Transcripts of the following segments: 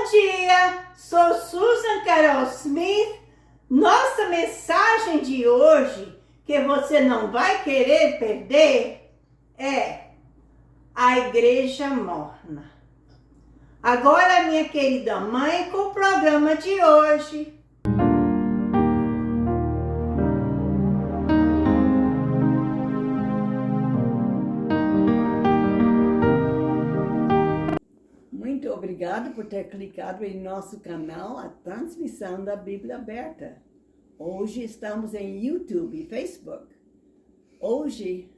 Bom dia, sou Susan Carol Smith. Nossa mensagem de hoje, que você não vai querer perder, é a igreja morna. Agora, minha querida mãe, com o programa de hoje. Muito obrigado por ter clicado em nosso canal, a transmissão da Bíblia Aberta. Hoje estamos em YouTube e Facebook. Hoje,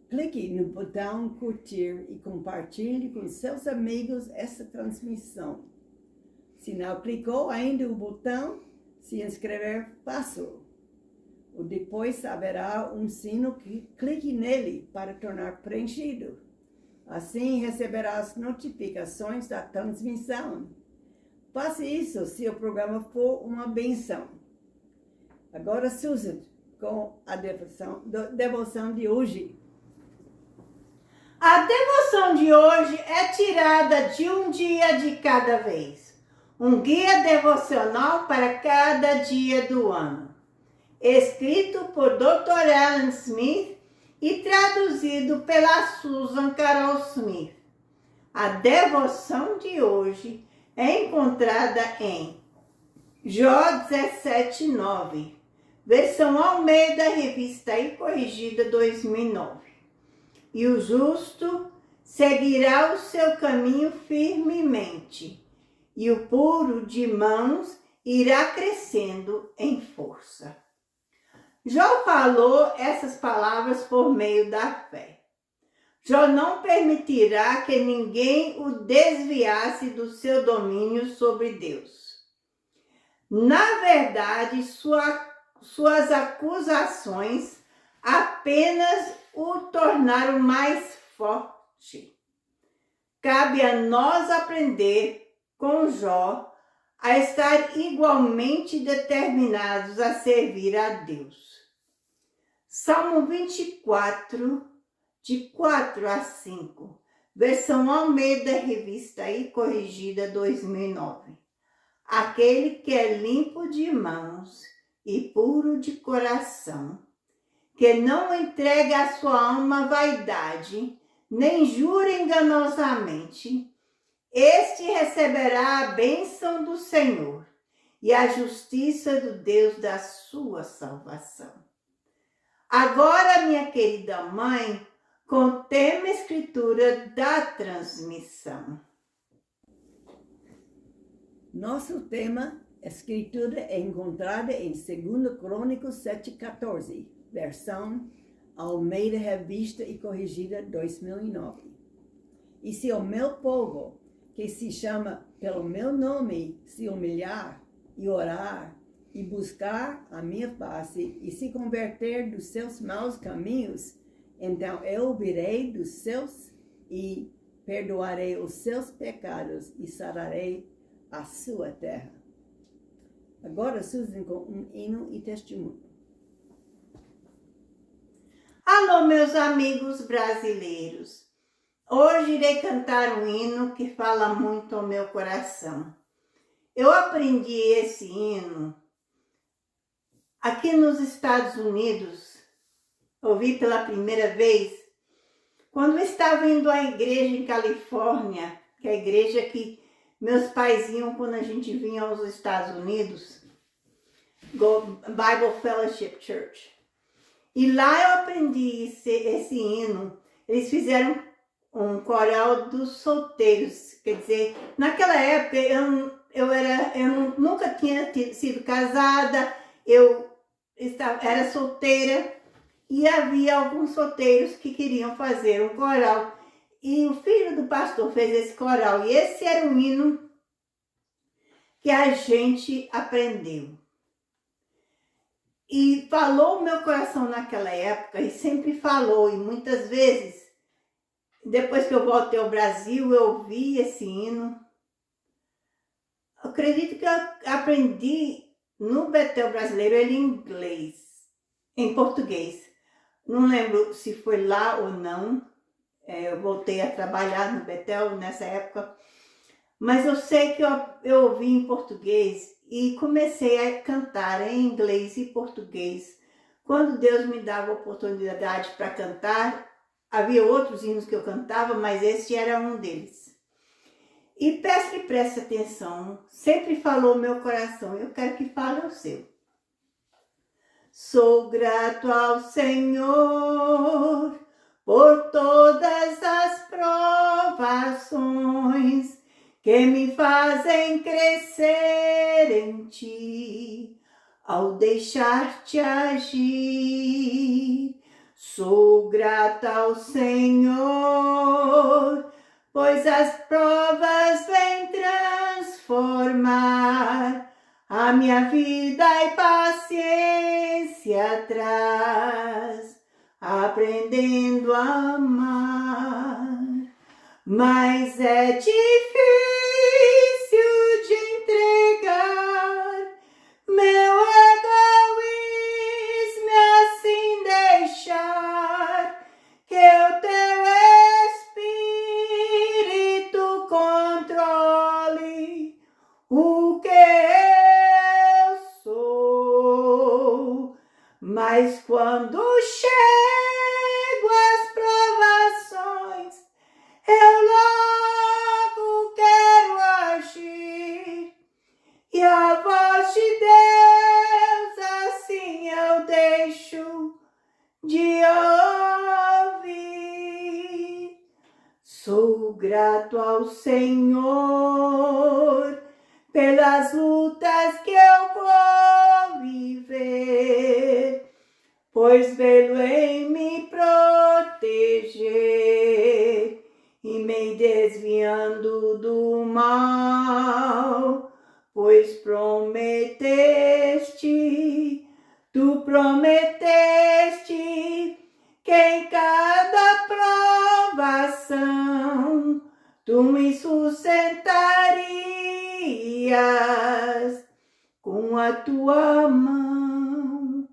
clique no botão curtir e compartilhe com seus amigos essa transmissão. Se não clicou ainda o botão se inscrever, faça-o. Depois haverá um sino que clique nele para tornar preenchido. Assim receberá as notificações da transmissão. Faça isso se o programa for uma benção. Agora, Susan, com a devoção de hoje. A devoção de hoje é tirada de um dia de cada vez. Um guia devocional para cada dia do ano. Escrito por Dr. Alan Smith e traduzido pela Susan Carol Smith. A devoção de hoje é encontrada em Jó 17:9, versão Almeida, revista e corrigida 2009. E o justo seguirá o seu caminho firmemente, e o puro de mãos irá crescendo em força. Jó falou essas palavras por meio da fé. Jó não permitirá que ninguém o desviasse do seu domínio sobre Deus. Na verdade, suas acusações apenas o tornaram mais forte. Cabe a nós aprender com Jó a estar igualmente determinados a servir a Deus. Salmo 24, de 4 a 5, versão Almeida, revista e corrigida 2009. Aquele que é limpo de mãos e puro de coração, que não entrega a sua alma à vaidade, nem jura enganosamente, este receberá a bênção do Senhor e a justiça do Deus da sua salvação. Agora, minha querida mãe, com o tema escritura da transmissão. Nosso tema, escritura, é encontrada em 2 Crônicos 7:14, versão Almeida, revista e corrigida 2009. E se o meu povo, que se chama pelo meu nome, se humilhar e orar e buscar a minha face e se converter dos seus maus caminhos, então eu ouvirei dos seus e perdoarei os seus pecados e sararei a sua terra. Agora, Susan, com um hino e testemunho. Alô, meus amigos brasileiros. Hoje irei cantar um hino que fala muito ao meu coração. Eu aprendi esse hino aqui nos Estados Unidos. Ouvi pela primeira vez quando eu estava indo à igreja em Califórnia, que é a igreja que meus pais iam quando a gente vinha aos Estados Unidos, Bible Fellowship Church. E lá eu aprendi esse hino. Eles fizeram um coral dos solteiros, quer dizer, naquela época eu nunca tinha sido casada, eu era solteira e havia alguns solteiros que queriam fazer um coral. E o filho do pastor fez esse coral e esse era um hino que a gente aprendeu. E falou o meu coração naquela época e sempre falou, e muitas vezes, depois que eu voltei ao Brasil, eu ouvi esse hino. Eu acredito que eu aprendi no Betel brasileiro ele em inglês, em português. Não lembro se foi lá ou não. Eu voltei a trabalhar no Betel nessa época. mas eu sei que eu ouvi em português e comecei a cantar em inglês e português. Quando Deus me dava oportunidade para cantar, havia outros hinos que eu cantava, mas esse era um deles. E peço que preste atenção, sempre falou meu coração, eu quero que fale o seu. Sou grato ao Senhor por todas as provações que me fazem crescer em ti, ao deixar-te agir. Sou grata ao Senhor, pois as provas vêm transformar a minha vida e paciência traz, aprendendo a amar. Mas é difícil de entregar meu egoísmo e assim deixar que o teu Espírito controle o que eu sou. Mas quando chego às provações, eu logo quero agir, e a voz de Deus assim eu deixo de ouvir. Sou grato ao Senhor pelas lutas que eu vou viver, pois vê-lo em me proteger e me desviando do mal, pois tu prometeste que em cada provação tu me sustentarias com a tua mão.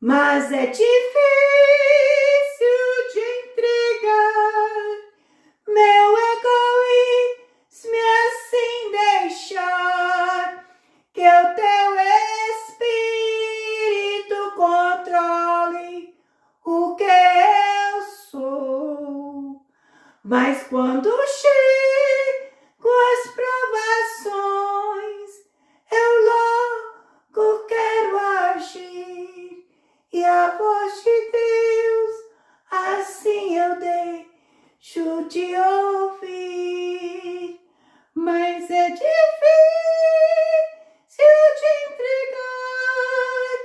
Mas é difícil de entregar meu egoísmo e assim deixar que o teu Espírito controle o que eu sou. Mas quando chego às provações, eu logo quero agir, e a voz de Deus assim eu deixo de ouvir. Mas é difícil de entregar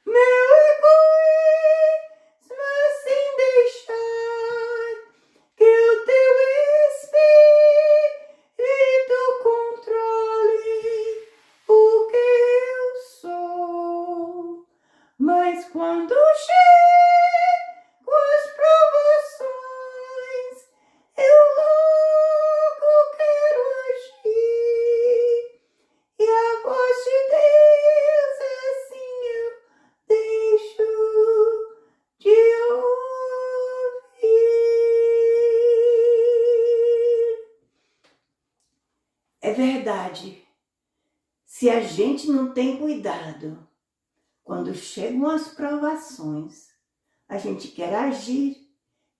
meu egoísmo assim deixar que o teu Espírito controle o que eu sou. Mas quando chego às provações, eu logo quero agir, e a voz de Deus assim eu deixo de ouvir. É verdade, se a gente não tem cuidado, quando chegam as provações, a gente quer agir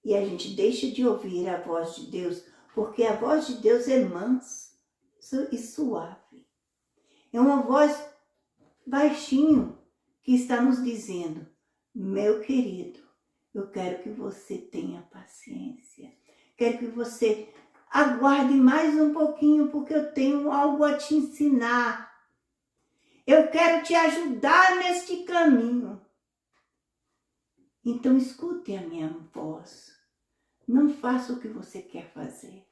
e a gente deixa de ouvir a voz de Deus, porque a voz de Deus é mansa e suave. É uma voz baixinho que está nos dizendo: meu querido, eu quero que você tenha paciência. Quero que você aguarde mais um pouquinho, porque eu tenho algo a te ensinar. Eu quero te ajudar neste caminho. Então escute a minha voz. Não faça o que você quer fazer.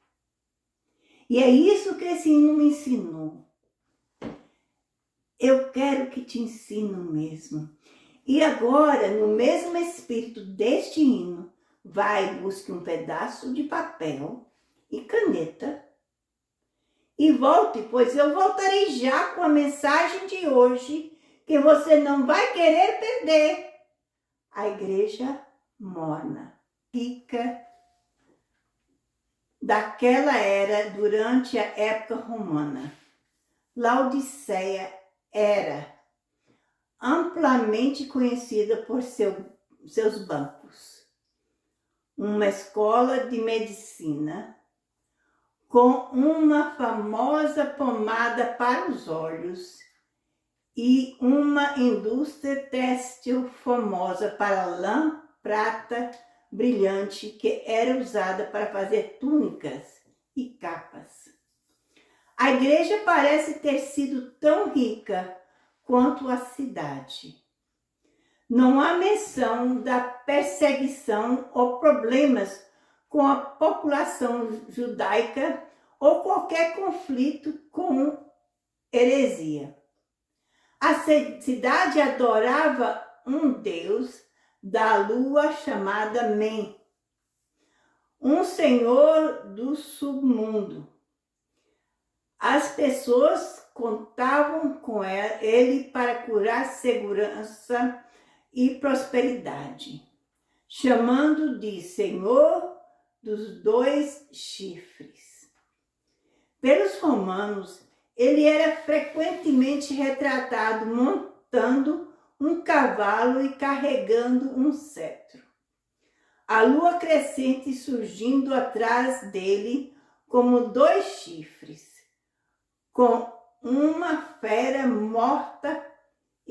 E é isso que esse hino me ensinou. Eu quero que te ensino mesmo. E agora, no mesmo espírito deste hino, vai e busque um pedaço de papel e caneta e volte, pois eu voltarei já com a mensagem de hoje, que você não vai querer perder. A igreja morna, rica daquela era durante a época romana. Laodiceia era amplamente conhecida por seus bancos, uma escola de medicina com uma famosa pomada para os olhos e uma indústria têxtil famosa para lã, prata brilhante que era usada para fazer túnicas e capas. A igreja parece ter sido tão rica quanto a cidade. Não há menção da perseguição ou problemas com a população judaica ou qualquer conflito com heresia. A cidade adorava um deus da lua chamada Men, um senhor do submundo. As pessoas contavam com ele para curar segurança e prosperidade, chamando de Senhor dos dois chifres. Pelos romanos, ele era frequentemente retratado montando um cavalo e carregando um cetro. A lua crescente surgindo atrás dele como dois chifres, com uma fera morta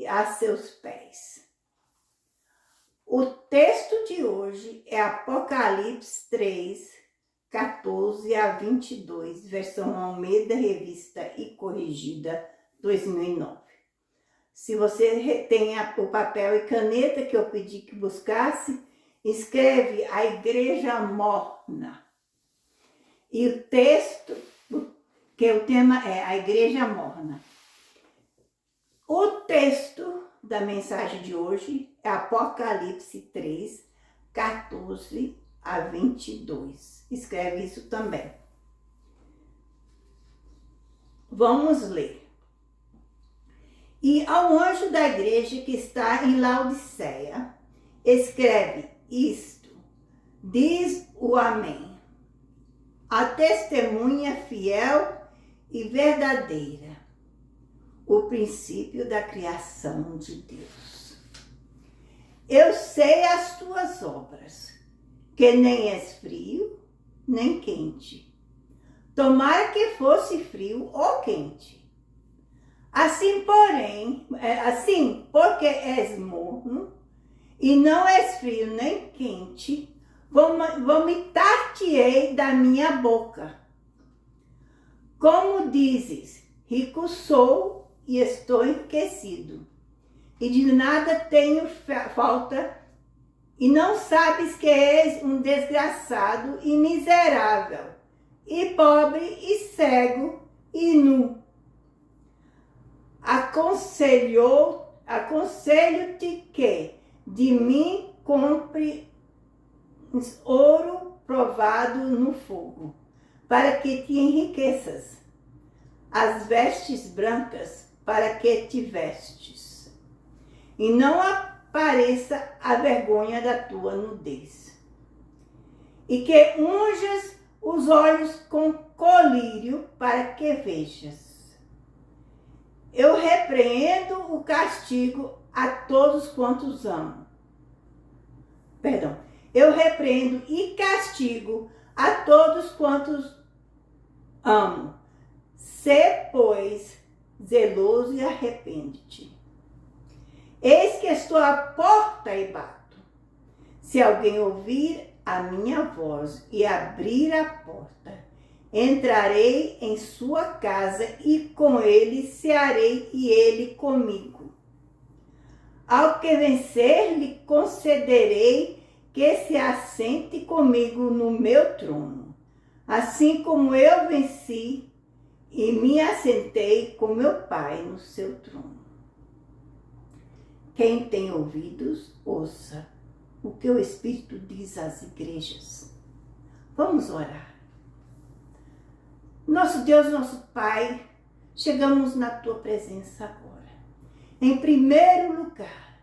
a seus pés. O texto de hoje é Apocalipse 3, 14 a 22, versão Almeida, revista e corrigida, 2009. Se você tem o papel e caneta que eu pedi que buscasse, escreve a igreja morna. E o texto, que o tema é a igreja morna. O texto da mensagem de hoje é Apocalipse 3, 14 a 22. Escreve isso também. Vamos ler. E ao anjo da igreja que está em Laodiceia, escreve isto, diz o Amém, a testemunha fiel e verdadeira, o princípio da criação de Deus. Eu sei as tuas obras, que nem és frio, nem quente. Tomara que fosse frio ou quente. Assim, porque és morno, e não és frio nem quente, vomitar-te-ei da minha boca. Como dizes, rico sou e estou enriquecido, e de nada tenho falta, e não sabes que és um desgraçado e miserável, e pobre e cego e nu. Aconselho-te que de mim compre ouro provado no fogo, para que te enriqueças, as vestes brancas para que te vestes, e não apareça a vergonha da tua nudez, e que unjas os olhos com colírio para que vejas. Eu repreendo o castigo a todos quantos amo. Eu repreendo e castigo a todos quantos amo. Sê, pois, zeloso e arrepende-te. Eis que estou à porta e bato. Se alguém ouvir a minha voz e abrir a porta, entrarei em sua casa e com ele cearei e ele comigo. Ao que vencer, lhe concederei que se assente comigo no meu trono, assim como eu venci e me assentei com meu Pai no seu trono. Quem tem ouvidos, ouça o que o Espírito diz às igrejas. Vamos orar. Nosso Deus, nosso Pai, chegamos na tua presença agora. Em primeiro lugar,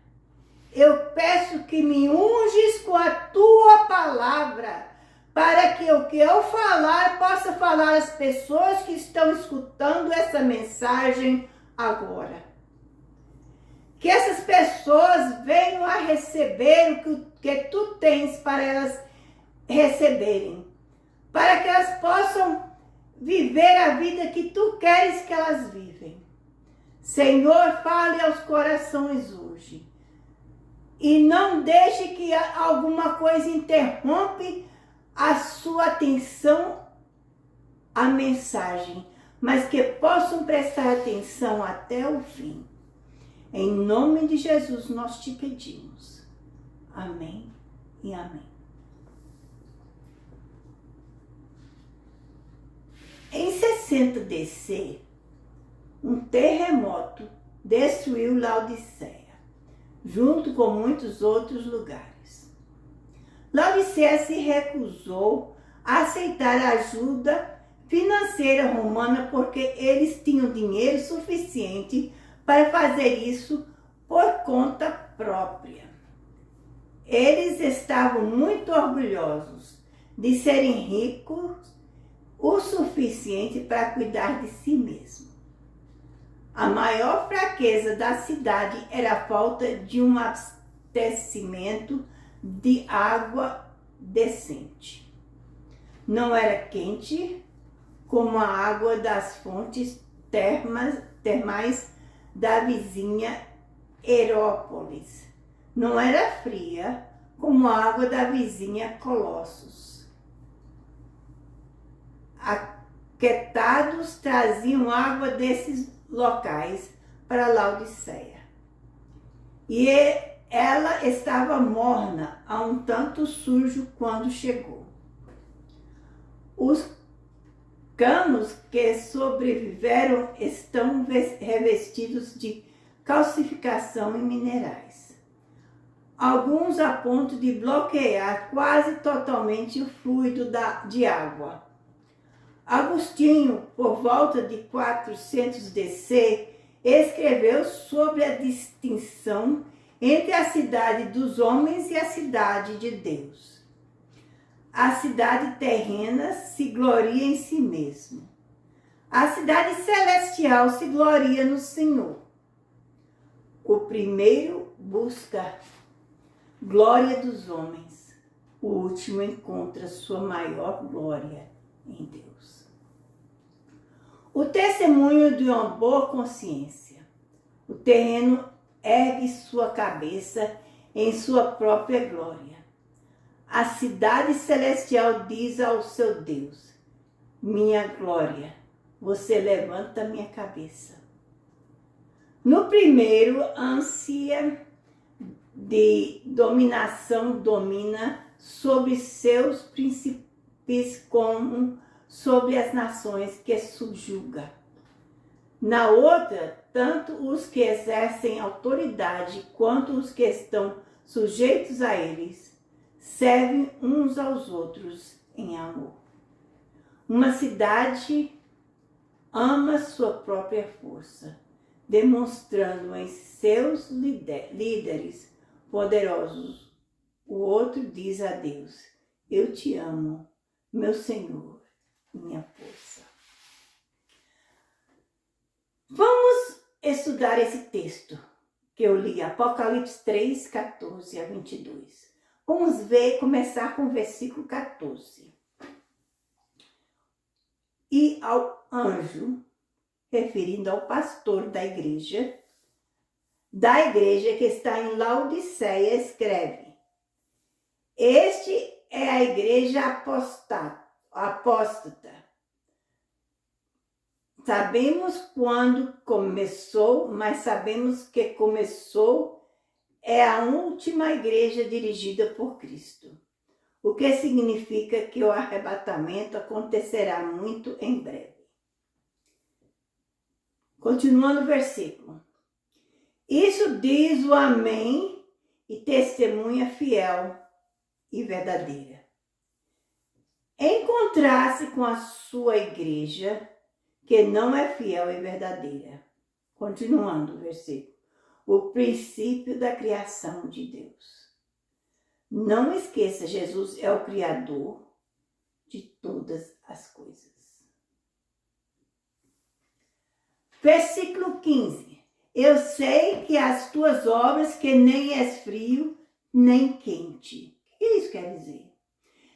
eu peço que me unges com a tua palavra, para que o que eu falar possa falar às pessoas que estão escutando essa mensagem agora. Que essas pessoas venham a receber o que tu tens para elas receberem, para que elas possam viver a vida que tu queres que elas vivem. Senhor, fale aos corações hoje. E não deixe que alguma coisa interrompe a sua atenção à mensagem, mas que possam prestar atenção até o fim. Em nome de Jesus nós te pedimos. Amém e amém. Em 60 DC, um terremoto destruiu Laodiceia, junto com muitos outros lugares. Laodiceia se recusou a aceitar a ajuda financeira romana porque eles tinham dinheiro suficiente para fazer isso por conta própria. Eles estavam muito orgulhosos de serem ricos o suficiente para cuidar de si mesmo. A maior fraqueza da cidade era a falta de um abastecimento de água decente. Não era quente como a água das fontes termais da vizinha Herópolis. Não era fria como a água da vizinha Colossos. Aquetados traziam água desses locais para Laodiceia. E ela estava morna, a um tanto sujo quando chegou. Os canos que sobreviveram estão revestidos de calcificação e minerais. Alguns a ponto de bloquear quase totalmente o fluido de água. Agostinho, por volta de 400 DC, escreveu sobre a distinção entre a cidade dos homens e a cidade de Deus. A cidade terrena se gloria em si mesma. A cidade celestial se gloria no Senhor. O primeiro busca glória dos homens. O último encontra sua maior glória em Deus. O testemunho de uma boa consciência. O terreno ergue sua cabeça em sua própria glória. A cidade celestial diz ao seu Deus: minha glória, você levanta minha cabeça. No primeiro, a ânsia de dominação domina sobre seus príncipes como sobre as nações que subjuga. Na outra, tanto os que exercem autoridade quanto os que estão sujeitos a eles servem uns aos outros em amor. Uma cidade ama sua própria força, demonstrando em seus líderes poderosos. O outro diz a Deus: eu te amo, meu Senhor, minha força. Vamos estudar esse texto que eu li, Apocalipse 3, 14 a 22. Vamos começar com o versículo 14. E ao anjo, referindo ao pastor da igreja que está em Laodiceia, escreve: este é a igreja apóstata. Sabemos quando começou, mas sabemos que começou é a última igreja dirigida por Cristo. O que significa que o arrebatamento acontecerá muito em breve. Continuando o versículo. Isso diz o Amém e testemunha fiel e verdadeira. Em contraste com a sua igreja, que não é fiel e verdadeira. Continuando o versículo. O princípio da criação de Deus. Não esqueça, Jesus é o Criador de todas as coisas. Versículo 15. Eu sei que as tuas obras, que nem és frio, nem quente. O que isso quer dizer?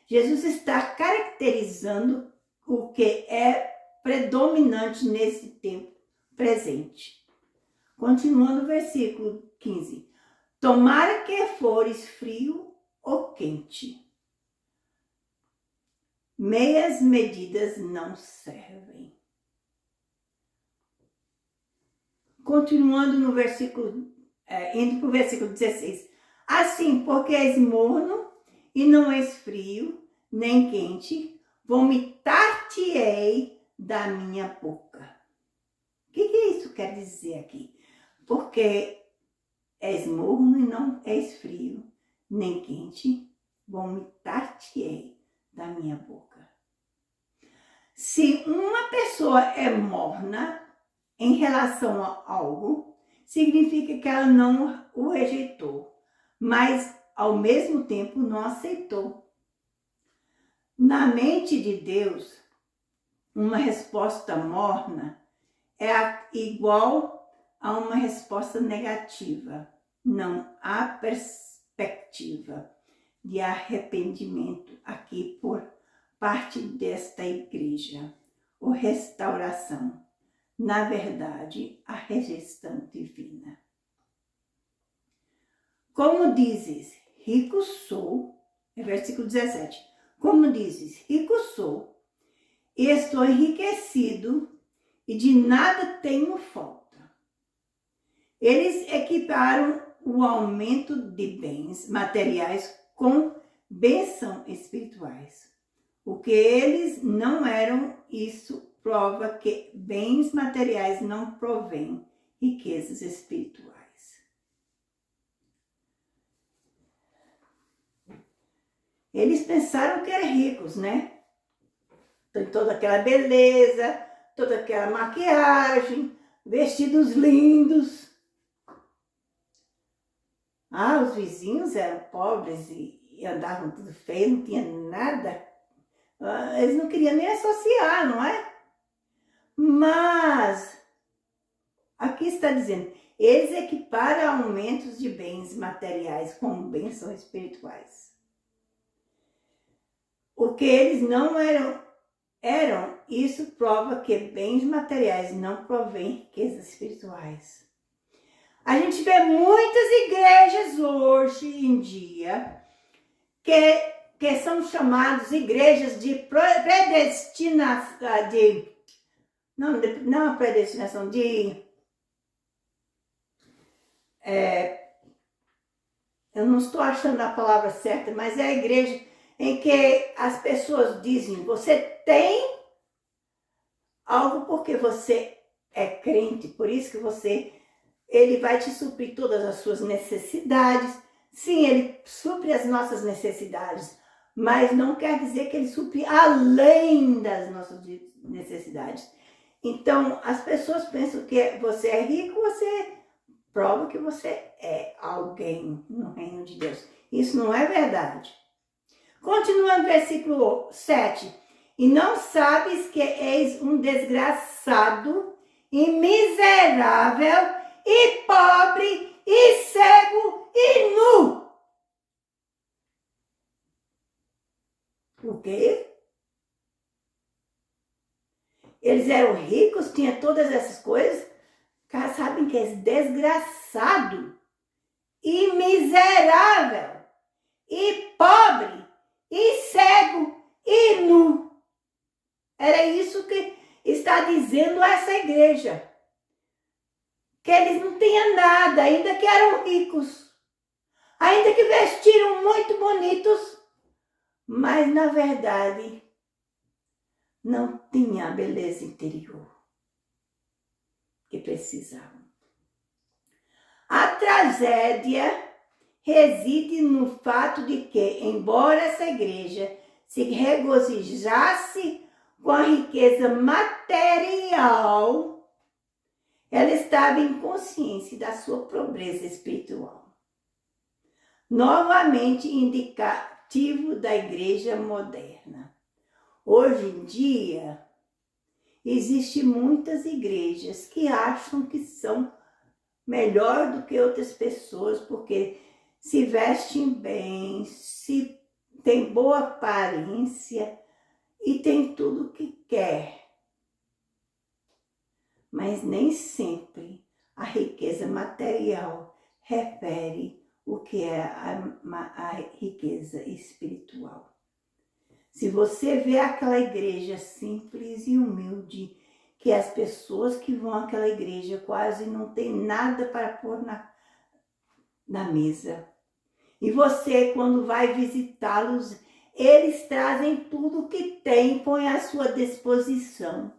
Jesus está caracterizando o que é predominante nesse tempo presente. Continuando o versículo 15. Tomara que fores frio ou quente. Meias medidas não servem. Continuando no versículo, indo para o versículo 16. Assim, porque és morno e não és frio, nem quente, vomitar-te-ei da minha boca. O que isso quer dizer aqui? Porque és morno e não és frio, nem quente, vomitar-te-ei da minha boca. Se uma pessoa é morna em relação a algo, significa que ela não o rejeitou, mas ao mesmo tempo não aceitou. Na mente de Deus, uma resposta morna é igual a uma resposta negativa. Não há perspectiva de arrependimento aqui por parte desta igreja, ou restauração. Na verdade, a rejeição divina. Como dizes, rico sou, versículo 17. Como dizes, rico sou, e estou enriquecido, e de nada tenho falta. Eles equiparam o aumento de bens materiais com bênçãos espirituais. O que eles não eram, isso prova que bens materiais não provêm riquezas espirituais. Eles pensaram que eram ricos, né? Tem toda aquela beleza, toda aquela maquiagem, vestidos lindos. Ah, os vizinhos eram pobres e andavam tudo feio, não tinha nada. Eles não queriam nem associar, não é? Mas, aqui está dizendo, eles equiparam aumentos de bens materiais com bênçãos espirituais. O que eles não eram, isso prova que bens materiais não provêm riquezas espirituais. A gente vê muitas igrejas hoje em dia que são chamadas igrejas de predestinação, não a predestinação, eu não estou achando a palavra certa, mas é a igreja em que as pessoas dizem, você tem algo porque você é crente, por isso que ele vai te suprir todas as suas necessidades. Sim, ele supre as nossas necessidades, mas não quer dizer que ele supre além das nossas necessidades. Então, as pessoas pensam que você é rico, você prova que você é alguém no reino de Deus. Isso não é verdade. Continuando versículo 7. E não sabes que és um desgraçado e miserável e pobre e cego e nu. O quê? Eles eram ricos, tinham todas essas coisas. Cara, sabem que és desgraçado e miserável e pobre e cego e nu. Era isso que está dizendo essa igreja. Que eles não tinham nada, ainda que eram ricos. Ainda que vestiram muito bonitos. Mas, na verdade, não tinha a beleza interior que precisavam. A tragédia reside no fato de que, embora essa igreja se regozijasse com a riqueza material, ela estava inconsciente da sua pobreza espiritual. Novamente indicativo da igreja moderna. Hoje em dia, existem muitas igrejas que acham que são melhor do que outras pessoas, porque se vestem bem, se tem boa aparência e tem tudo o que quer. Mas nem sempre a riqueza material refere o que é a riqueza espiritual. Se você vê aquela igreja simples e humilde, que as pessoas que vão àquela igreja quase não tem nada para pôr na mesa. E você, quando vai visitá-los, eles trazem tudo o que tem e põem à sua disposição.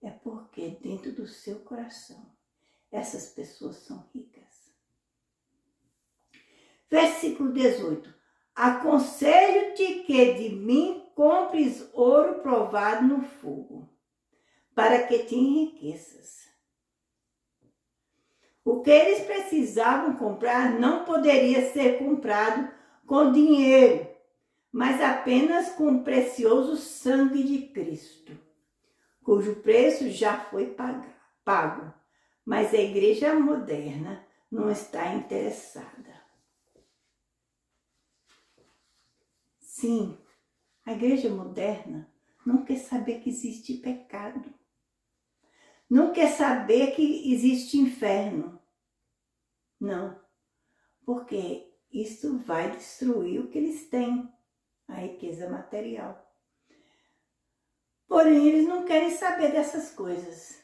É porque dentro do seu coração, essas pessoas são ricas. Versículo 18. Aconselho-te que de mim compres ouro provado no fogo, para que te enriqueças. O que eles precisavam comprar não poderia ser comprado com dinheiro, mas apenas com o precioso sangue de Cristo, cujo preço já foi pago, mas a igreja moderna não está interessada. Sim, a igreja moderna não quer saber que existe pecado. Não quer saber que existe inferno. Não, porque isso vai destruir o que eles têm, a riqueza material. Porém, eles não querem saber dessas coisas.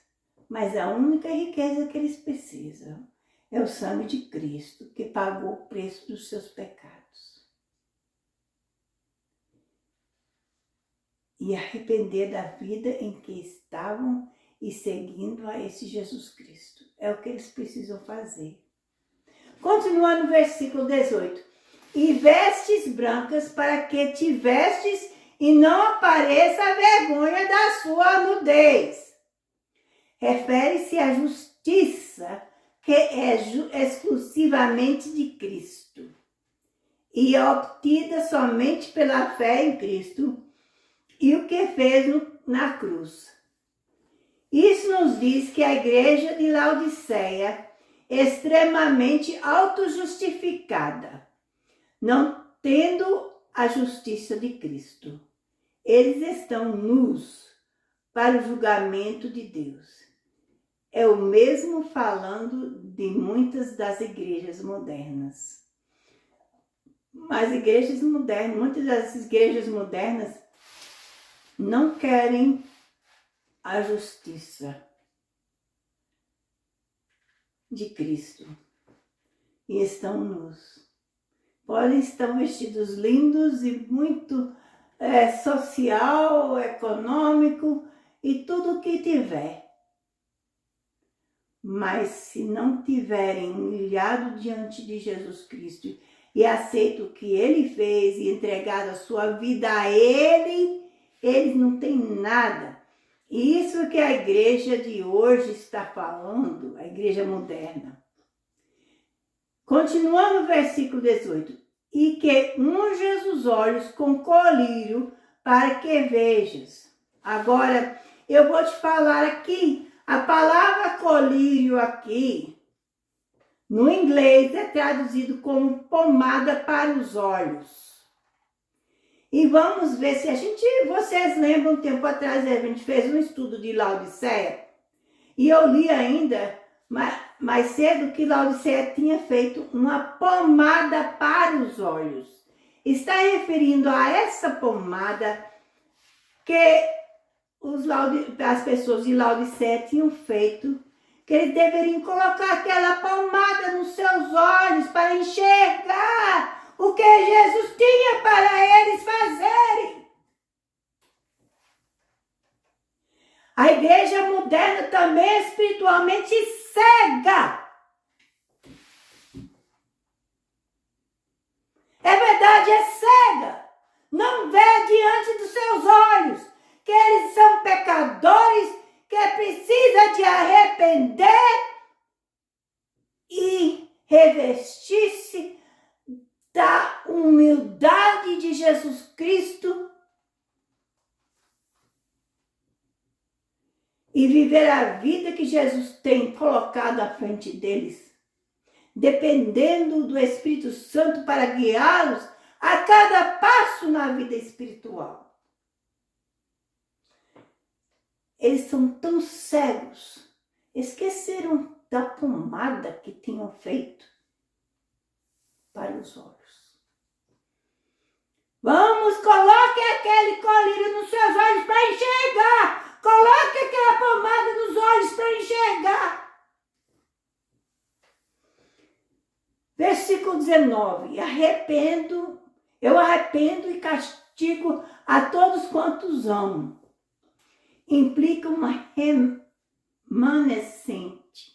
Mas a única riqueza que eles precisam é o sangue de Cristo, que pagou o preço dos seus pecados. E arrepender da vida em que estavam e seguindo a esse Jesus Cristo. É o que eles precisam fazer. Continua no versículo 18. E vestes brancas para que te vestes e não apareça a vergonha da sua nudez. Refere-se à justiça que é exclusivamente de Cristo e é obtida somente pela fé em Cristo e o que fez na cruz. Isso nos diz que a igreja de Laodiceia é extremamente autojustificada, não tendo a justiça de Cristo. Eles estão nus para o julgamento de Deus. É o mesmo falando de muitas das igrejas modernas. Mas igrejas modernas, muitas das igrejas modernas não querem a justiça de Cristo e estão nus. Podem estar vestidos lindos e muito social, econômico e tudo o que tiver. Mas se não tiverem humilhado diante de Jesus Cristo e aceito o que Ele fez e entregado a sua vida a Ele, eles não têm nada. E isso que a igreja de hoje está falando, a igreja moderna. Continuando o versículo 18. E que unjas os olhos com colírio para que vejas. Agora, eu vou te falar aqui, a palavra colírio aqui, no inglês, é traduzido como pomada para os olhos. E vamos ver se vocês lembram, um tempo atrás a gente fez um estudo de Laodiceia, e eu li ainda mais cedo que Laodiceia tinha feito uma pomada para os olhos. Está referindo a essa pomada que as pessoas de Laodiceia tinham feito, que eles deveriam colocar aquela pomada nos seus olhos para enxergar o que Jesus tinha para eles fazerem. A igreja moderna também é espiritualmente cega. É verdade, é cega. Não vê diante dos seus olhos que eles são pecadores, que precisa de arrepender e revestir-se da humildade de Jesus Cristo e viver a vida que Jesus tem colocado à frente deles, dependendo do Espírito Santo para guiá-los a cada passo na vida espiritual. Eles são tão cegos, esqueceram da pomada que tinham feito para os olhos. Vamos, coloque aquele colírio nos seus olhos para enxergar. Coloque aquela pomada nos olhos para enxergar. Versículo 19. Eu arrependo e castigo a todos quantos amo. Implica uma remanescente.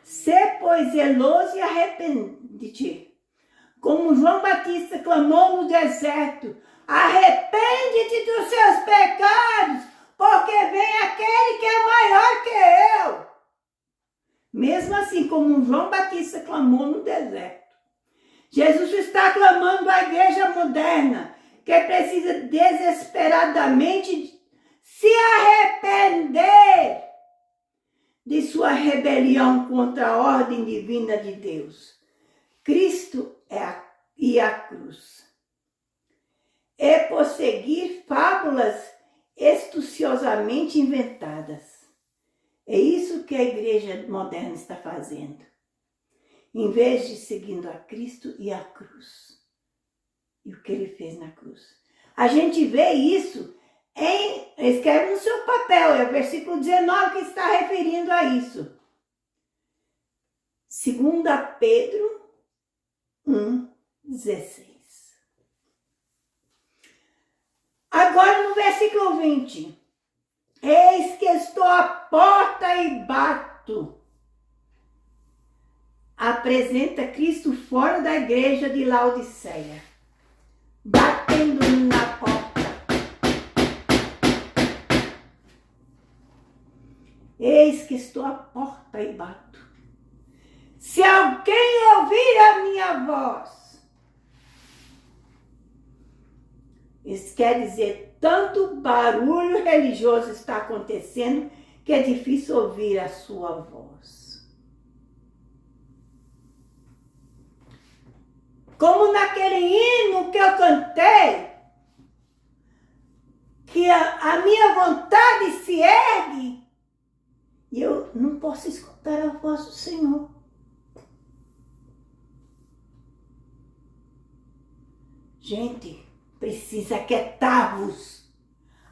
Sê, pois, zeloso e arrepende-te. Como João Batista clamou no deserto, arrepende-te dos seus pecados, porque vem aquele que é maior que eu. Mesmo assim, como João Batista clamou no deserto, Jesus está clamando à igreja moderna, que precisa desesperadamente se arrepender de sua rebelião contra a ordem divina de Deus. Cristo e a cruz. E por seguir fábulas astuciosamente inventadas. É isso que a igreja moderna está fazendo. Em vez de seguindo a Cristo e a cruz. E o que ele fez na cruz. A gente vê isso escreve no seu papel, é o versículo 19 que está referindo a isso. 2 Pedro 1:16. Agora no versículo 20. Eis que estou à porta e bato. Apresenta Cristo fora da igreja de Laodiceia, batendo na porta. Eis que estou à porta e bato. Se alguém ouvir a minha voz. Isso quer dizer, tanto barulho religioso está acontecendo que é difícil ouvir a sua voz. Como naquele hino que eu cantei, que a minha vontade se ergue, e eu não posso escutar a voz do Senhor. Gente, precisa aquietar-vos.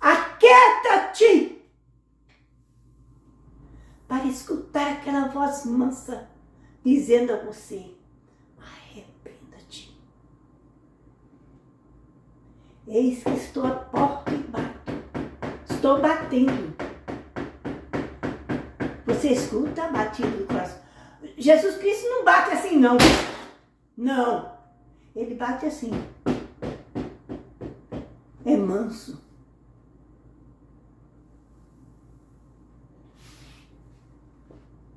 Aquieta-te! Para escutar aquela voz mansa dizendo a você, arrependa-te. Eis que estou à porta e bato. Estou batendo. Você escuta a batida do coração. Jesus Cristo não bate assim, não. Não. Ele bate assim. É manso.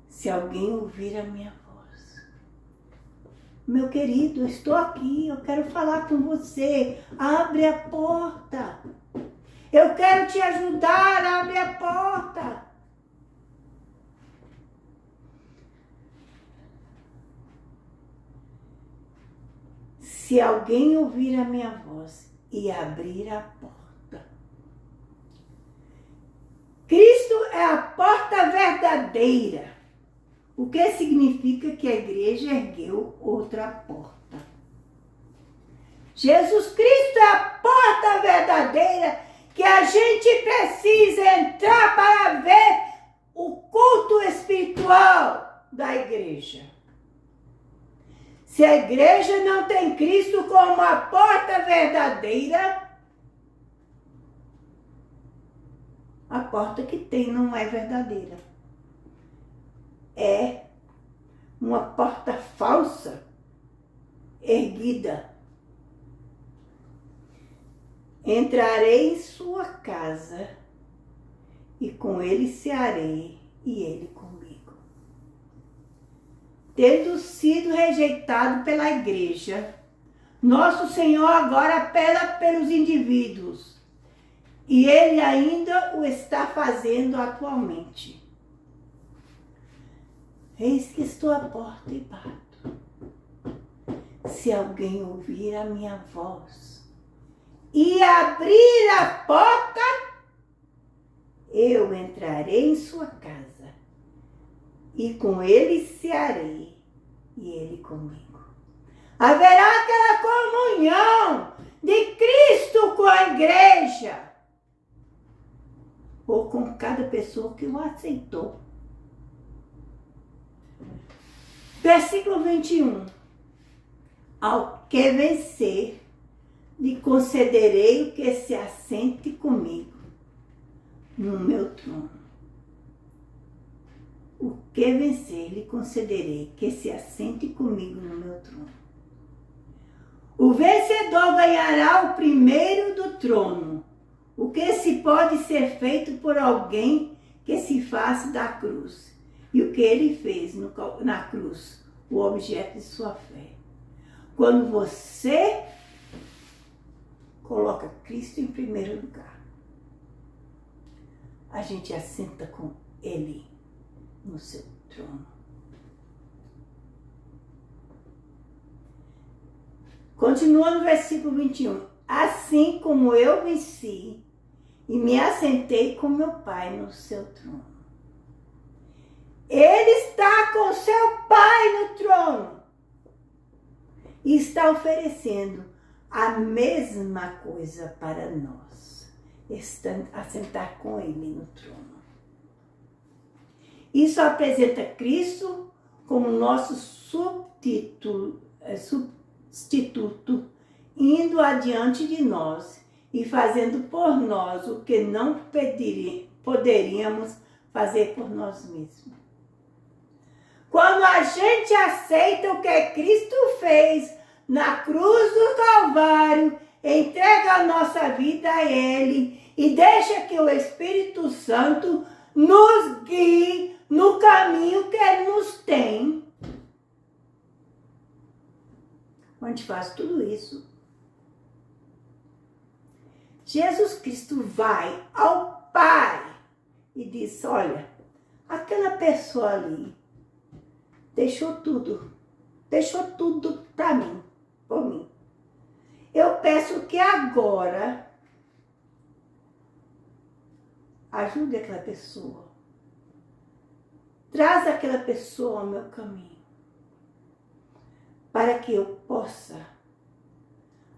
Se alguém ouvir a minha voz. Meu querido, eu estou aqui. Eu quero falar com você. Abre a porta. Eu quero te ajudar. Abre a porta. Se alguém ouvir a minha voz e abrir a porta. Cristo é a porta verdadeira. O que significa que a igreja ergueu outra porta. Jesus Cristo é a porta verdadeira que a gente precisa entrar para ver o culto espiritual da igreja. Se a igreja não tem Cristo como a porta verdadeira, a porta que tem não é verdadeira. É uma porta falsa, erguida. Entrarei em sua casa e com ele cearei e ele comigo. Tendo sido rejeitado pela igreja, Nosso Senhor agora apela pelos indivíduos. E Ele ainda o está fazendo atualmente. Eis que estou à porta e bato. Se alguém ouvir a minha voz e abrir a porta, eu entrarei em sua casa e com ele cearei e ele comigo. Haverá aquela comunhão de Cristo com a igreja ou com cada pessoa que o aceitou. Versículo 21. Ao que vencer, lhe concederei o que se assente comigo no meu trono. O que vencer, lhe concederei que se assente comigo no meu trono. O vencedor ganhará o primeiro do trono, o que se pode ser feito por alguém que se faça da cruz. E o que ele fez na cruz, o objeto de sua fé. Quando você coloca Cristo em primeiro lugar, a gente assenta com Ele no seu trono. Continua no versículo 21. Assim como eu venci e me assentei com meu Pai no seu trono. Ele está com seu Pai no trono e está oferecendo a mesma coisa para nós, estando assentar com Ele no trono. Isso apresenta Cristo como nosso substituto, indo adiante de nós e fazendo por nós o que não poderíamos fazer por nós mesmos. Quando a gente aceita o que Cristo fez na cruz do Calvário, entrega a nossa vida a Ele e deixa que o Espírito Santo nos guie no caminho que Ele nos tem. A gente faz tudo isso. Jesus Cristo vai ao Pai e diz, olha, aquela pessoa ali deixou tudo para mim, por mim. Eu peço que agora ajude aquela pessoa. Traz aquela pessoa ao meu caminho, para que eu possa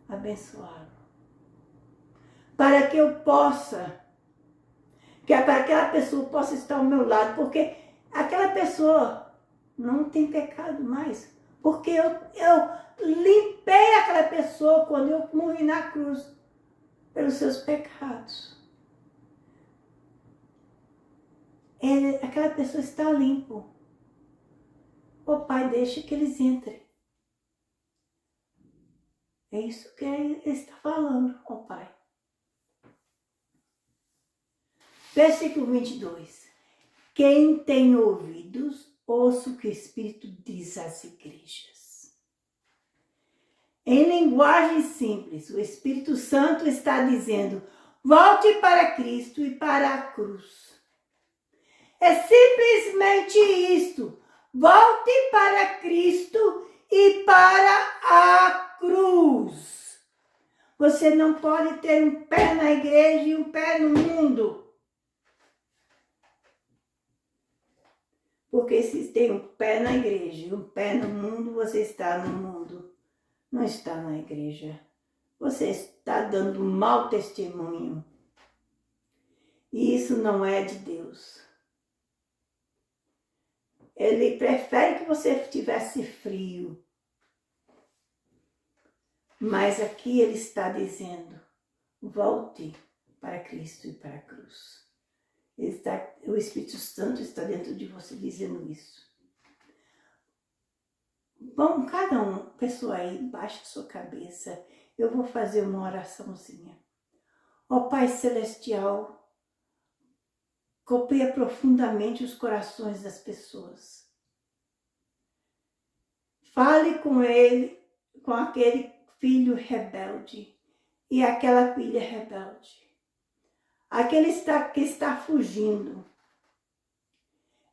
abençoá-lo. Para que eu possa, para que aquela pessoa possa estar ao meu lado, porque aquela pessoa não tem pecado mais, porque eu limpei aquela pessoa quando eu morri na cruz pelos seus pecados. Aquela pessoa está limpa. O Pai deixa que eles entrem. É isso que ele está falando, ó Pai. Versículo 22. Quem tem ouvidos, ouça o que o Espírito diz às igrejas. Em linguagem simples, o Espírito Santo está dizendo, volte para Cristo e para a cruz. É simplesmente isto. Volte para Cristo e para a cruz. Você não pode ter um pé na igreja e um pé no mundo. Porque se tem um pé na igreja e um pé no mundo, você está no mundo. Não está na igreja. Você está dando um mau testemunho. E isso não é de Deus. Ele prefere que você estivesse frio. Mas aqui ele está dizendo, volte para Cristo e para a cruz. O Espírito Santo está dentro de você dizendo isso. Bom, cada pessoa aí, baixe sua cabeça. Eu vou fazer uma oraçãozinha. Ó Pai Celestial, golpeia profundamente os corações das pessoas. Fale com ele, com aquele filho rebelde e aquela filha rebelde. Aquele que está fugindo.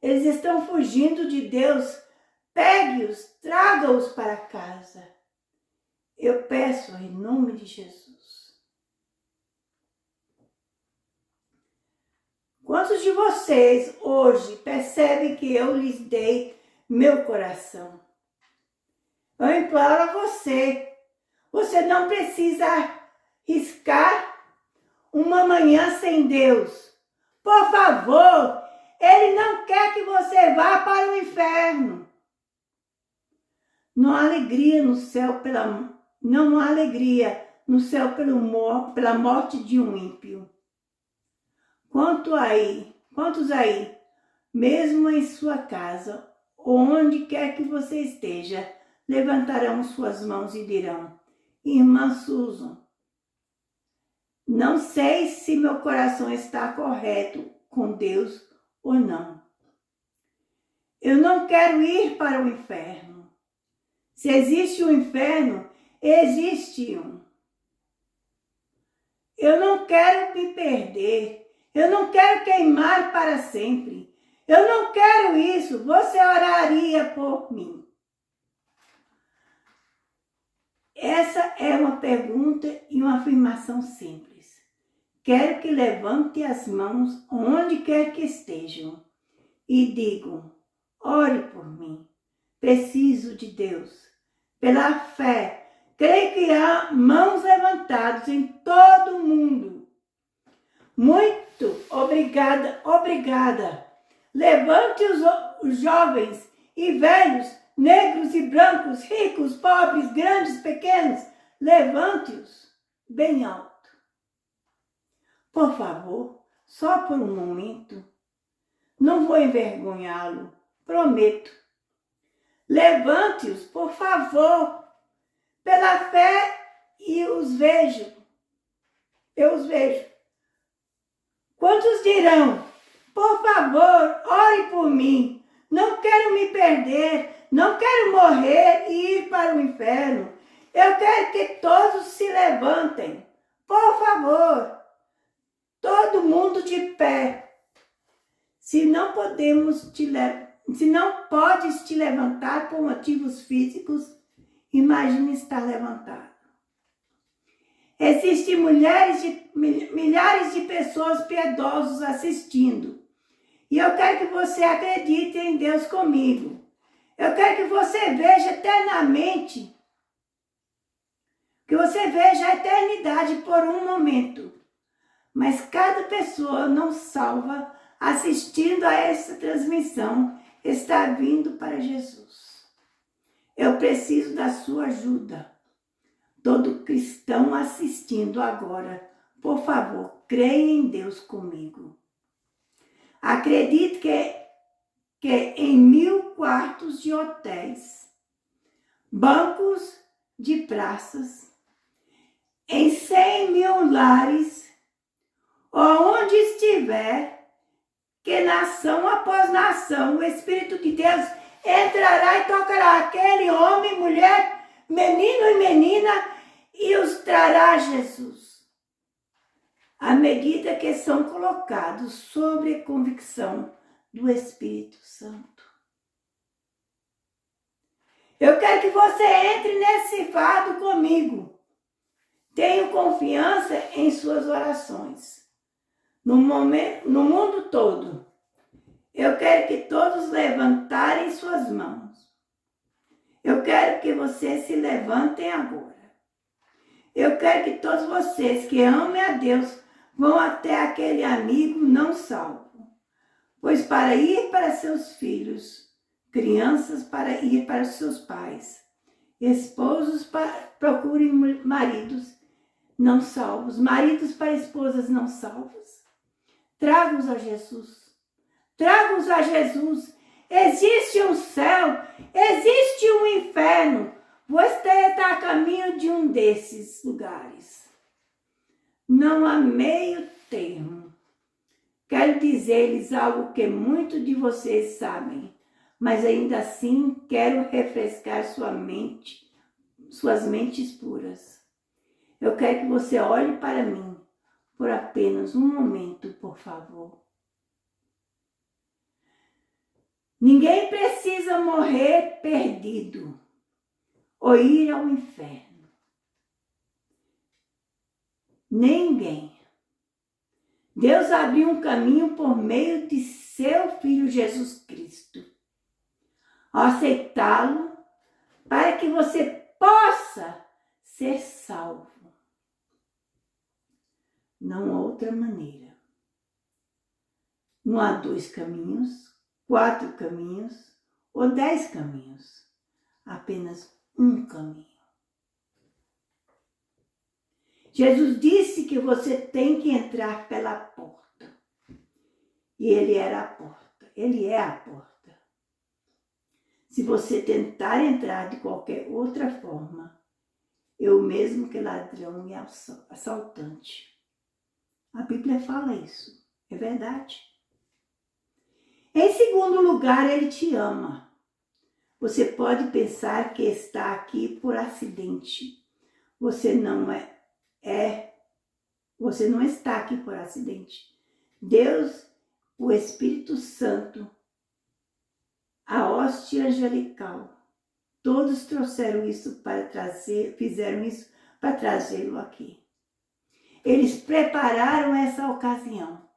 Eles estão fugindo de Deus. Pegue-os, traga-os para casa. Eu peço em nome de Jesus. Quantos de vocês hoje percebem que eu lhes dei meu coração? Eu imploro a você. Você não precisa arriscar uma manhã sem Deus. Por favor, Ele não quer que você vá para o inferno. Não há alegria no céu não há alegria no céu pela morte de um ímpio. Quantos aí, mesmo em sua casa, ou onde quer que você esteja, levantarão suas mãos e dirão: Irmã Susan, não sei se meu coração está correto com Deus ou não. Eu não quero ir para o inferno. Se existe um inferno, existe um. Eu não quero me perder. Eu não quero queimar para sempre. Eu não quero isso. Você oraria por mim? Essa é uma pergunta e uma afirmação simples. Quero que levante as mãos onde quer que estejam e digam: ore por mim. Preciso de Deus. Pela fé, creio que há mãos levantadas em todo o mundo. Muito obrigada, obrigada. Levante os jovens e velhos, negros e brancos, ricos, pobres, grandes, pequenos. Levante-os bem alto. Por favor, só por um momento. Não vou envergonhá-lo, prometo. Levante-os, por favor, pela fé e os vejo. Eu os vejo. Quantos dirão: por favor, ore por mim. Não quero me perder, não quero morrer e ir para o inferno. Eu quero que todos se levantem. Por favor, todo mundo de pé. Se não podes te levantar por motivos físicos, imagine estar levantado. Existem milhares de pessoas piedosas assistindo. E eu quero que você acredite em Deus comigo. Eu quero que você veja eternamente, que você veja a eternidade por um momento. Mas cada pessoa não salva assistindo a essa transmissão está vindo para Jesus. Eu preciso da sua ajuda. Todo cristão assistindo agora, por favor, creia em Deus comigo. Acredite que em 1000 quartos de hotéis, bancos de praças, em 100.000 lares, onde estiver, que nação após nação, o Espírito de Deus entrará e tocará aquele homem, mulher, menino e menina e os trará a Jesus. À medida que são colocados sobre a convicção do Espírito Santo. Eu quero que você entre nesse fardo comigo. Tenho confiança em suas orações. No mundo todo, eu quero que todos levantarem suas mãos. Eu quero que vocês se levantem agora. Eu quero que todos vocês que amem a Deus vão até aquele amigo não salvo. Pois para ir para seus filhos, crianças para ir para seus pais, esposos procurem maridos não salvos, maridos para esposas não salvas. Traga-os a Jesus. Traga-os a Jesus. Existe um céu, existe um inferno. Você está a caminho de um desses lugares. Não há meio termo. Quero dizer-lhes algo que muitos de vocês sabem, mas ainda assim quero refrescar sua mente suas mentes puras. Eu quero que você olhe para mim por apenas um momento, por favor. Ninguém precisa morrer perdido ou ir ao inferno. Ninguém. Deus abriu um caminho por meio de seu Filho Jesus Cristo. Ao aceitá-lo, para que você possa ser salvo. Não há outra maneira. Não há 2 caminhos, 4 caminhos ou 10 caminhos. Apenas um caminho. Jesus disse que você tem que entrar pela porta. E ele era a porta. Ele é a porta. Se você tentar entrar de qualquer outra forma, é o mesmo que ladrão e assaltante. A Bíblia fala isso. É verdade. Em segundo lugar, ele te ama. Você pode pensar que está aqui por acidente. Você não Você não está aqui por acidente. Deus, o Espírito Santo, a hóstia angelical, todos trouxeram isso para fizeram isso para trazê-lo aqui. Eles prepararam essa ocasião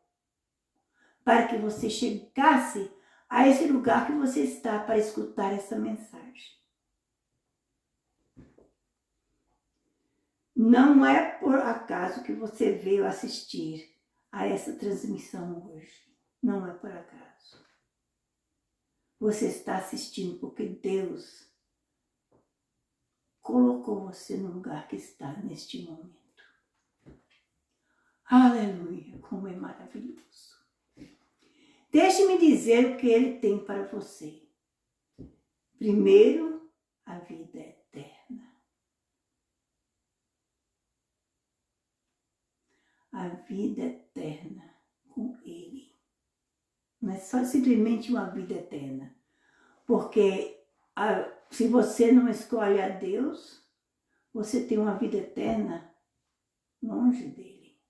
para que você chegasse a esse lugar que você está para escutar essa mensagem. Não é por acaso que você veio assistir a essa transmissão hoje. Não é por acaso. Você está assistindo porque Deus colocou você no lugar que está neste momento. Aleluia, como é maravilhoso. Deixe-me dizer o que Ele tem para você. Primeiro, a vida eterna. A vida eterna com Ele. Não é só simplesmente uma vida eterna. Porque se você não escolhe a Deus, você tem uma vida eterna longe dele,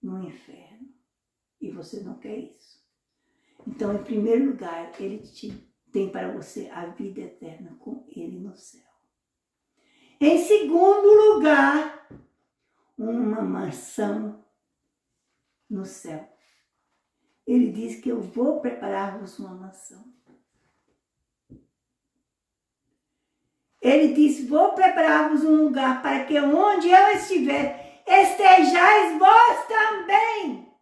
no inferno. E você não quer isso. Então, em primeiro lugar, Ele tem para você a vida eterna com Ele no céu. Em segundo lugar, uma mansão no céu. Ele diz que eu vou preparar-vos uma mansão. Ele diz, vou preparar-vos um lugar para que onde eu estiver, estejais vós também.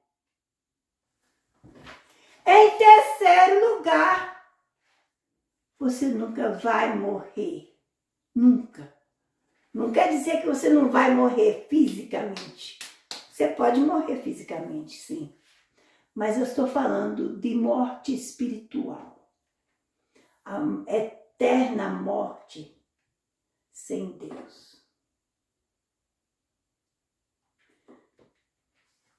Em terceiro lugar, você nunca vai morrer. Nunca. Não quer dizer que você não vai morrer fisicamente. Você pode morrer fisicamente, sim. Mas eu estou falando de morte espiritual. A eterna morte sem Deus.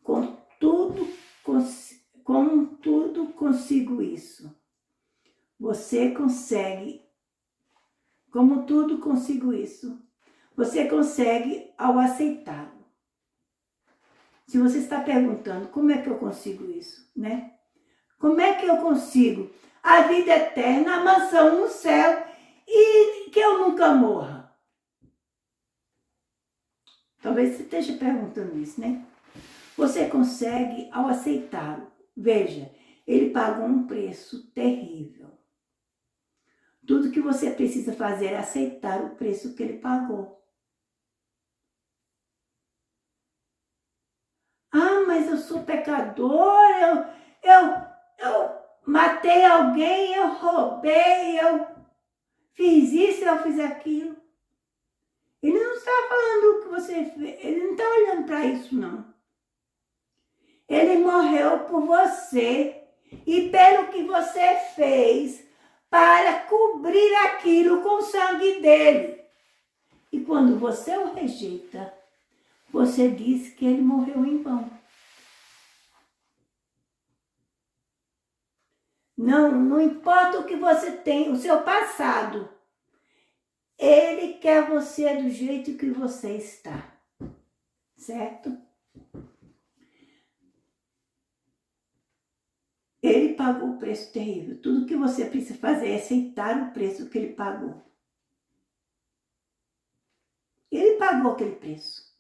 Contudo, consigo isso. Você consegue, como tudo consigo isso, você consegue ao aceitá-lo. Se você está perguntando, como é que eu consigo isso, né? Como é que eu consigo a vida eterna, a mansão no céu e que eu nunca morra? Talvez você esteja perguntando isso, né? Você consegue ao aceitá-lo. Veja, ele pagou um preço terrível. Tudo que você precisa fazer é aceitar o preço que ele pagou. Ah, mas eu sou pecador, eu matei alguém, eu roubei, eu fiz isso, eu fiz aquilo. Ele não está falando o que você fez, ele não está olhando para isso, não. Ele morreu por você e pelo que você fez para cobrir aquilo com o sangue dele. E quando você o rejeita, você diz que ele morreu em vão. Não importa o que você tem, o seu passado. Ele quer você do jeito que você está, certo? Ele pagou o preço terrível. Tudo que você precisa fazer é aceitar o preço que ele pagou. Ele pagou aquele preço.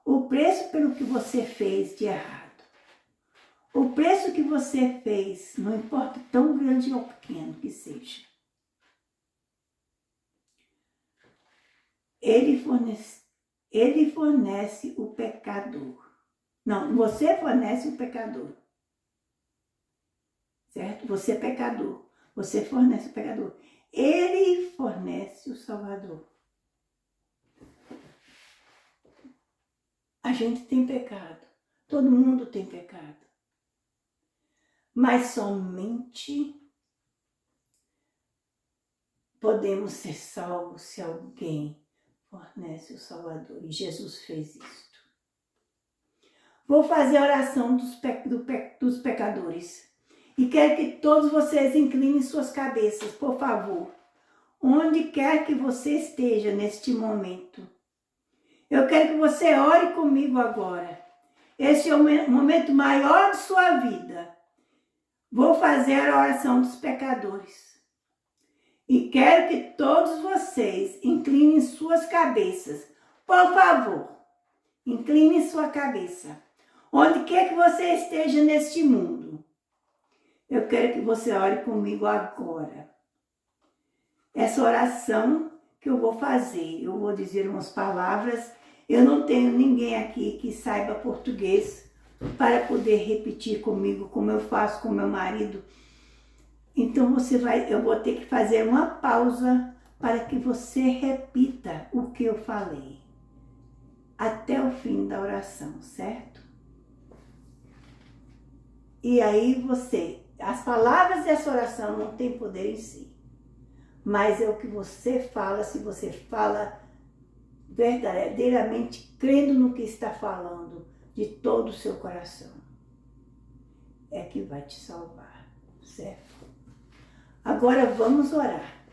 O preço pelo que você fez de errado. O preço que você fez, não importa tão grande ou pequeno que seja. Ele fornece o pecador. Não, você fornece o pecador. Certo? Você é pecador. Você fornece o pecador. Ele fornece o Salvador. A gente tem pecado. Todo mundo tem pecado. Mas somente podemos ser salvos se alguém fornece o Salvador. E Jesus fez isto. Vou fazer a oração dos pecadores. E quero que todos vocês inclinem suas cabeças, por favor. Onde quer que você esteja neste momento. Eu quero que você ore comigo agora. Este é o momento maior de sua vida. Vou fazer a oração dos pecadores. E quero que todos vocês inclinem suas cabeças. Por favor, incline sua cabeça. Onde quer que você esteja neste mundo. Eu quero que você ore comigo agora. Essa oração que eu vou fazer, eu vou dizer umas palavras. Eu não tenho ninguém aqui que saiba português para poder repetir comigo, como eu faço com meu marido. Então eu vou ter que fazer uma pausa para que você repita o que eu falei até o fim da oração, certo? E aí as palavras dessa oração não têm poder em si, mas é o que você fala, se você fala verdadeiramente crendo no que está falando de todo o seu coração, é que vai te salvar, certo? Agora vamos orar.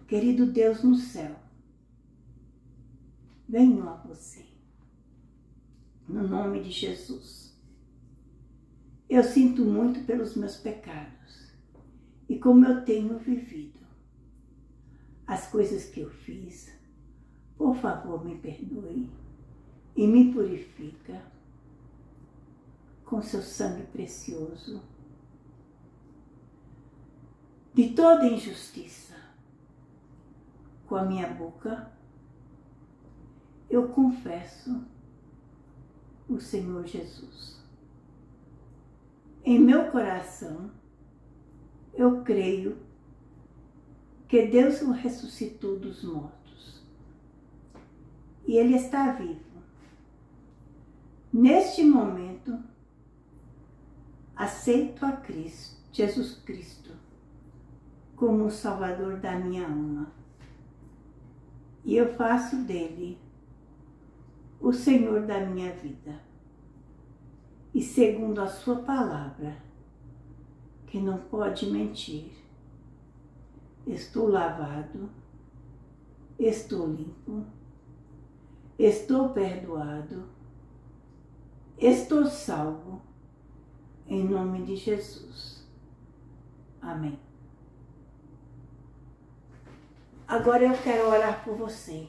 Querido Deus no céu, venho a você, no nome de Jesus. Eu sinto muito pelos meus pecados e como eu tenho vivido. As coisas que eu fiz, por favor, me perdoe e me purifica com seu sangue precioso de toda injustiça. Com a minha boca, eu confesso o Senhor Jesus. Em meu coração, eu creio que Deus o ressuscitou dos mortos e Ele está vivo. Neste momento, aceito a Cristo, Jesus Cristo, como o Salvador da minha alma. E eu faço dele o Senhor da minha vida. E segundo a sua palavra, que não pode mentir, estou lavado, estou limpo, estou perdoado, estou salvo, em nome de Jesus. Amém. Agora eu quero orar por você.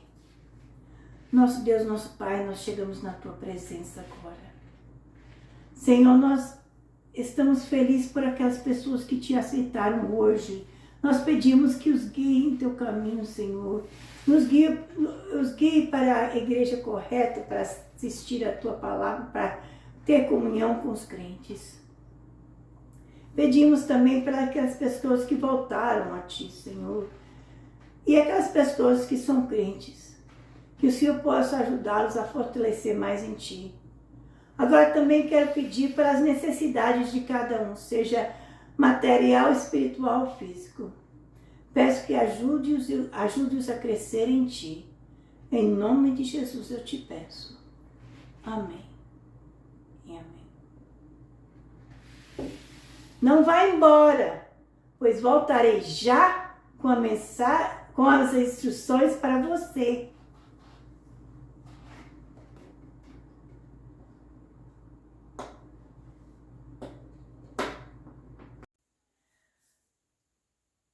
Nosso Deus, nosso Pai, nós chegamos na Tua presença agora. Senhor, nós estamos felizes por aquelas pessoas que Te aceitaram hoje. Nós pedimos que os guie em Teu caminho, Senhor. Os guie para a igreja correta, para assistir a Tua palavra, para ter comunhão com os crentes. Pedimos também para aquelas pessoas que voltaram a Ti, Senhor. E aquelas pessoas que são crentes, que o Senhor possa ajudá-los a fortalecer mais em Ti. Agora também quero pedir para as necessidades de cada um, seja material, espiritual ou físico. Peço que ajude-os a crescer em Ti. Em nome de Jesus eu te peço. Amém. E amém. Não vá embora, pois voltarei já com com as instruções para você.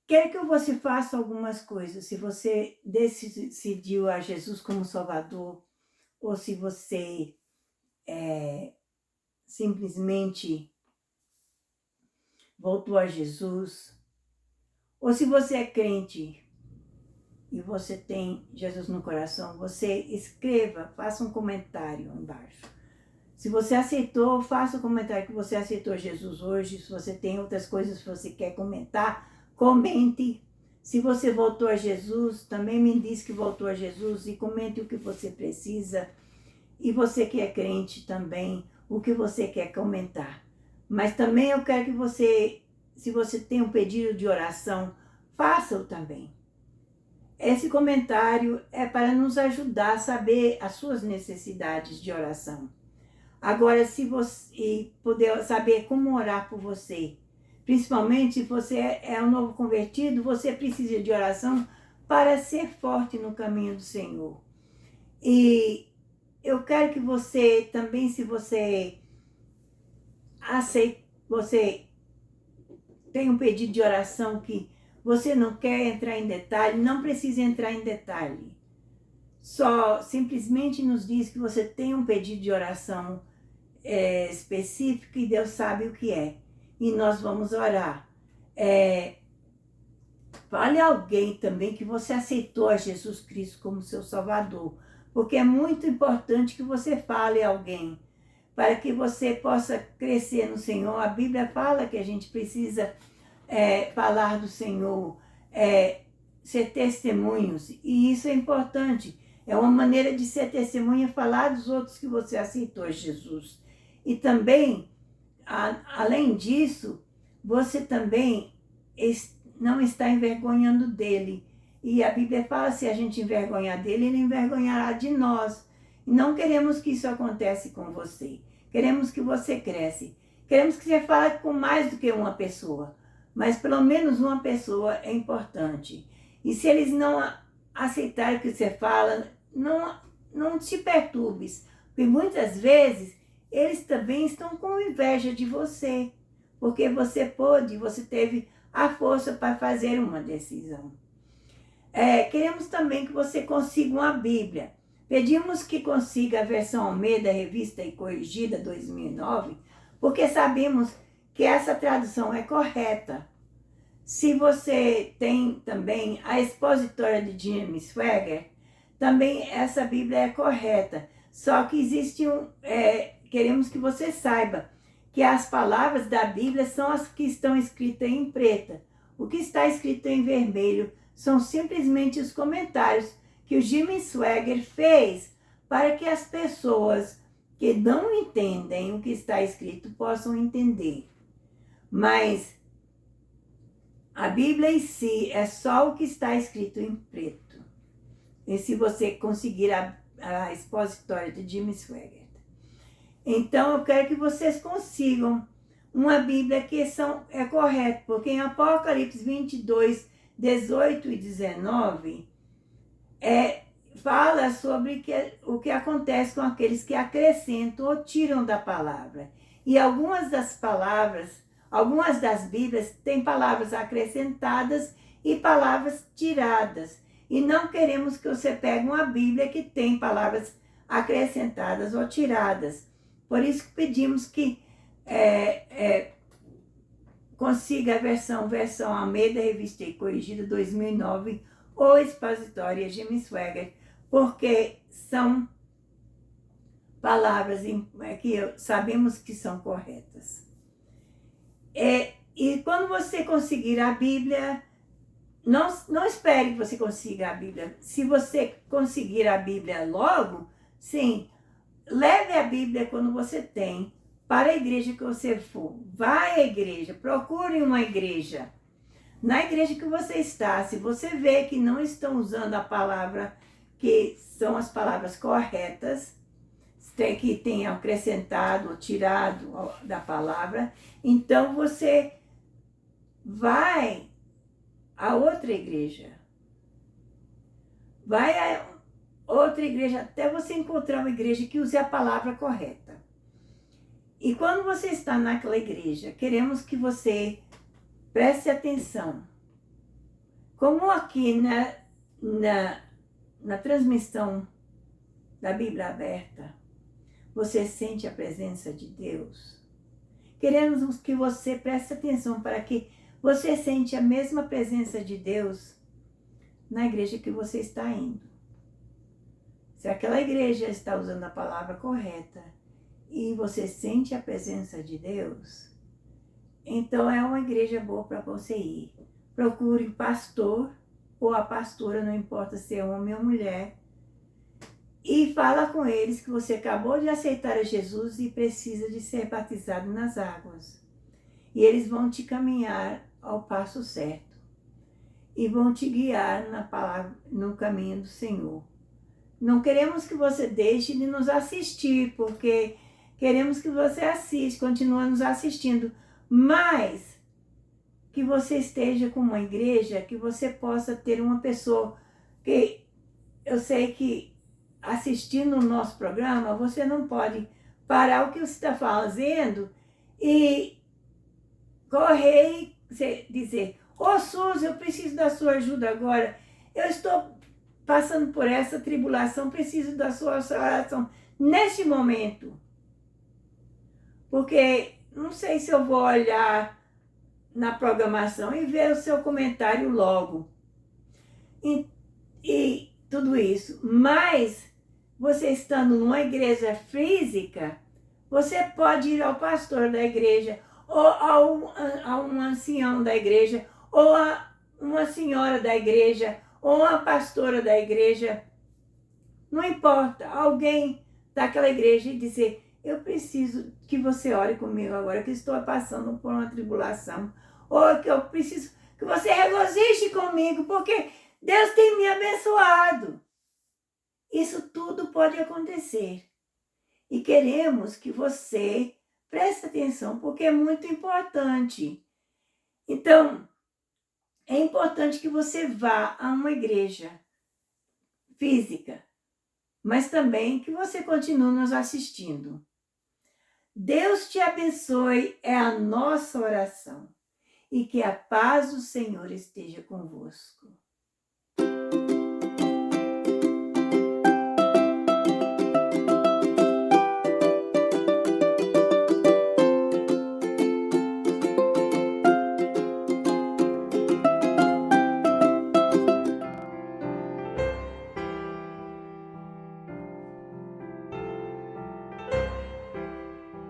Quero que você faça algumas coisas. Se você decidiu a Jesus como Salvador, ou se você simplesmente voltou a Jesus, ou se você é crente e você tem Jesus no coração, você escreva, faça um comentário embaixo. Se você aceitou, faça um comentário que você aceitou Jesus hoje. Se você tem outras coisas que você quer comentar, comente. Se você voltou a Jesus, também me diz que voltou a Jesus e comente o que você precisa. E você que é crente também, o que você quer comentar. Mas também eu quero que você, se você tem um pedido de oração, faça-o também. Esse comentário é para nos ajudar a saber as suas necessidades de oração. Agora, se você puder saber como orar por você, principalmente se você é um novo convertido, você precisa de oração para ser forte no caminho do Senhor. E eu quero que você também, se você aceita, você tem um pedido de oração que você não quer entrar em detalhe, não precisa entrar em detalhe. Só simplesmente nos diz que você tem um pedido de oração específico e Deus sabe o que é. E nós vamos orar. Fale a alguém também que você aceitou a Jesus Cristo como seu Salvador. Porque é muito importante que você fale a alguém, para que você possa crescer no Senhor. A Bíblia fala que a gente precisa falar do Senhor, ser testemunhos, e isso é importante. É uma maneira de ser testemunha, falar dos outros que você aceitou Jesus. E também, além disso, você também não está envergonhando dele. E a Bíblia fala, se a gente envergonhar dele, ele envergonhará de nós. E não queremos que isso aconteça com você. Queremos que você cresça. Queremos que você fale com mais do que uma pessoa. Mas pelo menos uma pessoa é importante. E se eles não aceitarem o que você fala, não te perturbes. Porque muitas vezes eles também estão com inveja de você. Porque você teve a força para fazer uma decisão. Queremos também que você consiga uma Bíblia. Pedimos que consiga a versão Almeida, revista e corrigida 2009, porque sabemos que essa tradução é correta. Se você tem também a expositória de Jim Swaggart, também essa Bíblia é correta. Só que existe queremos que você saiba que as palavras da Bíblia são as que estão escritas em preta. O que está escrito em vermelho são simplesmente os comentários que o Jim Swaggart fez para que as pessoas que não entendem o que está escrito possam entender. Mas a Bíblia em si é só o que está escrito em preto. E se você conseguir a expositória de Jim Swaggart. Então eu quero que vocês consigam uma Bíblia que é correta, porque em Apocalipse 22, 18 e 19, fala sobre o que acontece com aqueles que acrescentam ou tiram da palavra. E algumas das Bíblias têm palavras acrescentadas e palavras tiradas. E não queremos que você pegue uma Bíblia que tem palavras acrescentadas ou tiradas. Por isso que pedimos que consiga a versão Almeida, revista e corrigida 2009 ou expositória Jim Swaggart, porque são palavras que sabemos que são corretas. E quando você conseguir a Bíblia, não espere que você consiga a Bíblia. Se você conseguir a Bíblia logo, sim, leve a Bíblia quando você tem para a igreja que você for. Vai à igreja, procure uma igreja. Na igreja que você está, se você vê que não estão usando a palavra, que são as palavras corretas, que tenham acrescentado ou tirado da palavra, então você vai a outra igreja. vai a outra igreja até você encontrar uma igreja que use a palavra correta. E quando você está naquela igreja, queremos que você preste atenção. Como aqui na transmissão da Bíblia aberta, você sente a presença de Deus. Queremos que você preste atenção para que você sente a mesma presença de Deus na igreja que você está indo. Se aquela igreja está usando a palavra correta e você sente a presença de Deus, então é uma igreja boa para você ir. Procure o pastor ou a pastora, não importa se é homem ou mulher, e fala com eles que você acabou de aceitar a Jesus e precisa de ser batizado nas águas. E eles vão te caminhar ao passo certo e vão te guiar na palavra, no caminho do Senhor. Não queremos que você deixe de nos assistir, porque queremos que você assista, continue nos assistindo, mas que você esteja com uma igreja, que você possa ter uma pessoa que eu sei que assistindo o nosso programa, você não pode parar o que você está fazendo e correr e dizer: ô Suzy, eu preciso da sua ajuda agora, eu estou passando por essa tribulação, preciso da sua oração neste momento. Porque não sei se eu vou olhar na programação e ver o seu comentário logo. E tudo isso. Mas você estando numa igreja física, você pode ir ao pastor da igreja, ou a um ancião da igreja, ou a uma senhora da igreja, ou a pastora da igreja, não importa, alguém daquela igreja e dizer: eu preciso que você ore comigo agora, que estou passando por uma tribulação, ou que eu preciso que você regozije comigo, porque Deus tem me abençoado. Isso tudo pode acontecer. E queremos que você preste atenção, porque é muito importante. Então, é importante que você vá a uma igreja física, mas também que você continue nos assistindo. Deus te abençoe, é a nossa oração. E que a paz do Senhor esteja convosco.